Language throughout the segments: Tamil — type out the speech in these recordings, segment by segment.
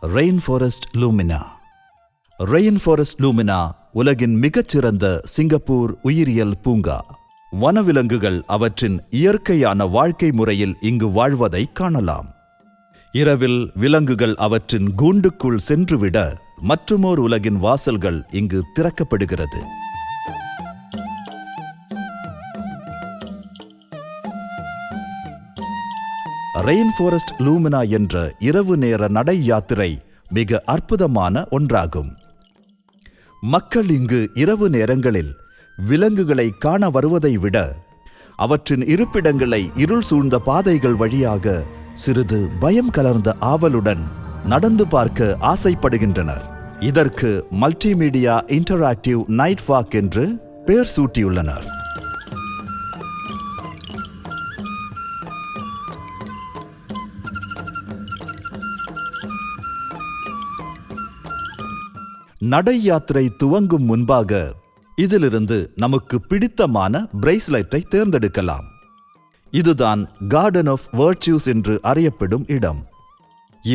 Rainforest Lumina. Rainforest Lumina உலகின் மிகச்சிறந்த சிங்கப்பூர் உயிரியல் பூங்கா. வனவிலங்குகள் அவற்றின் இயற்கையான வாழ்க்கை முறையில் இங்கு வாழ்வதை காணலாம். இரவில் விலங்குகள் அவற்றின் கூண்டுக்குள் சென்றுவிட மற்றுமோர் உலகின் வாசல்கள் இங்கு திறக்கப்படுகிறது. ரெயின்ஃபாரஸ்ட் லூமினா என்ற இரவு நேர நடை யாத்திரை மிக அற்புதமான ஒன்றாகும். மக்கள் இங்கு இரவு நேரங்களில் விலங்குகளை காண வருவதை விட அவற்றின் இருப்பிடங்களை இருள் சூழ்ந்த பாதைகள் வழியாக சிறிது பயம் கலர்ந்த ஆவலுடன் நடந்து பார்க்க ஆசைப்படுகின்றனர். இதற்கு மல்டிமீடியா இன்டராக்டிவ் நைட் வாக் என்று பெயர் சூட்டியுள்ளனர். நடை யாத்திரை துவங்கும் முன்பாக இதிலிருந்து நமக்கு பிடித்தமான பிரேஸ்லெட்டை தேர்ந்தெடுக்கலாம். இதுதான் கார்டன் ஆஃப் வர்ச்சுஸ் என்று அறியப்படும் இடம்.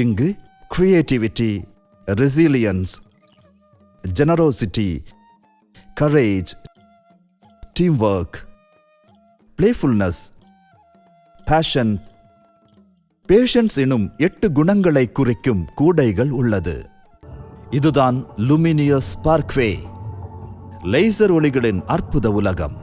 இங்கு creativity, resilience, generosity, courage, team work, playfulness, passion, patience எனும் 8 குணங்களை குறிக்கும் கூடைகள் உள்ளது. இதுதான் லுமினியஸ் பார்க்வே, லேசர் ஒளிகளின் அற்புத உலகம்.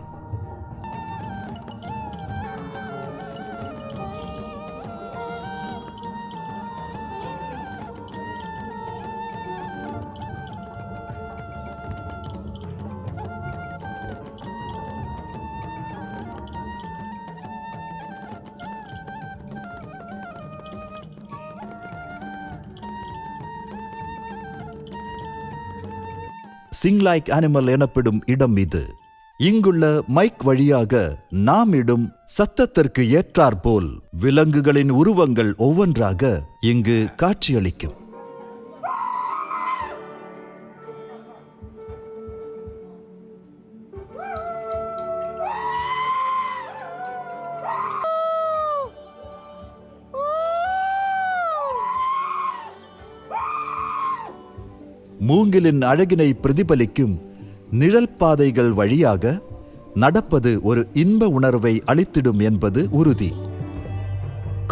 சிங் லைக் அனிமல் எனப்படும் இடம் இது. இங்குள்ள மைக் வழியாக நாம் இடும் சத்தத்திற்கு ஏற்றாற்போல் விலங்குகளின் உருவங்கள் ஒவ்வொன்றாக இங்கு காட்சியளிக்கும். மூங்கிலின் அழகினை பிரதிபலிக்கும் நிழல் பாதைகள் வழியாக நடப்பது ஒரு இன்ப உணர்வை அளித்திடும் என்பது உறுதி.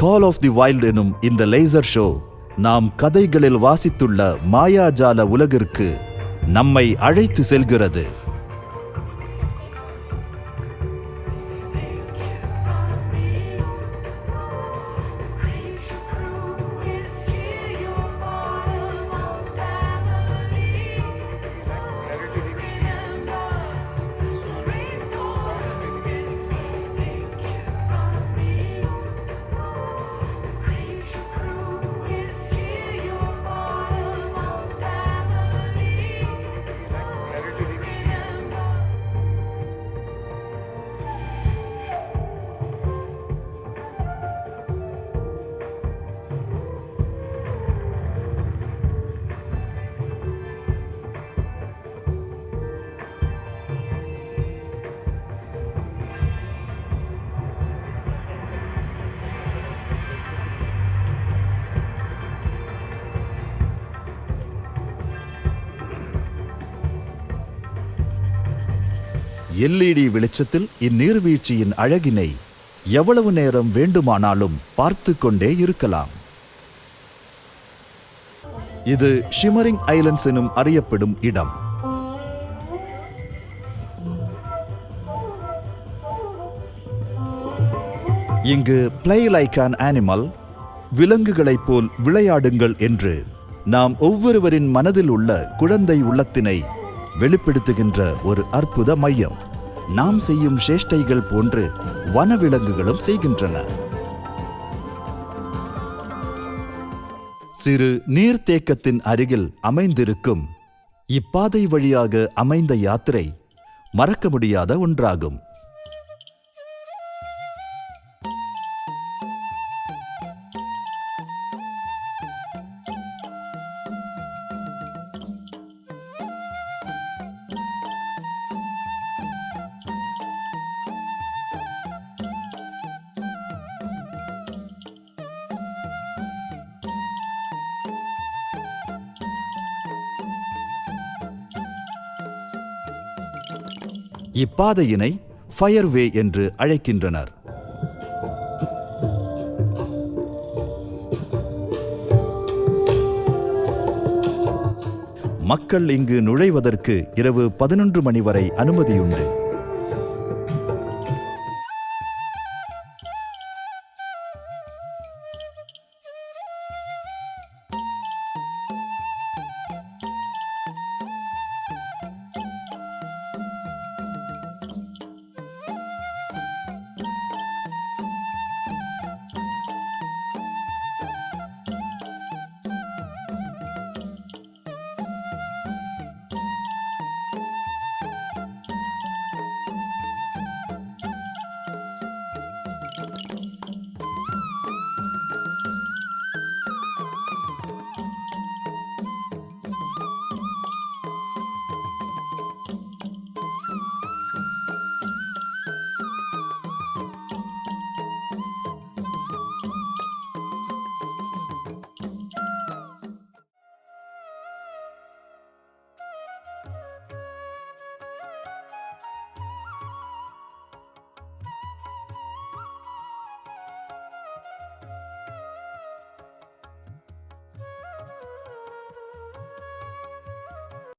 கால் ஆஃப் தி வைல்ட் எனும் இந்த லேசர் ஷோ நாம் கதைகளில் வாசித்துள்ள மாயாஜால உலகிற்கு நம்மை அழைத்து செல்கிறது. LED வெளிச்சத்தில் இந்நீர்வீழ்ச்சியின் அழகினை எவ்வளவு நேரம் வேண்டுமானாலும் பார்த்து கொண்டே இருக்கலாம். இது ஷிமரிங் ஐலண்ட்ஸ் எனும் அறியப்படும் இடம். இங்கு பிளே லைக் அன் அனிமல், விலங்குகளைப் போல் விளையாடுங்கள் என்று நாம் ஒவ்வொருவரின் மனதில் உள்ள குழந்தை உள்ளத்தினை வெளிப்படுத்துகின்ற ஒரு அற்புத மையம். நாம் செய்யும் சேஷ்டைகள் போன்று வனவிலங்குகளும் செய்கின்றன. சிறு நீர்த்தேக்கத்தின் அருகில் அமைந்திருக்கும் இப்பாதை வழியாக அமைந்த யாத்திரை மறக்க முடியாத ஒன்றாகும். இப்பாதையினை ஃபயர்வே என்று அழைக்கின்றனர். மக்கள் இங்கு நுழைவதற்கு இரவு 11 மணி வரை அனுமதியுண்டு.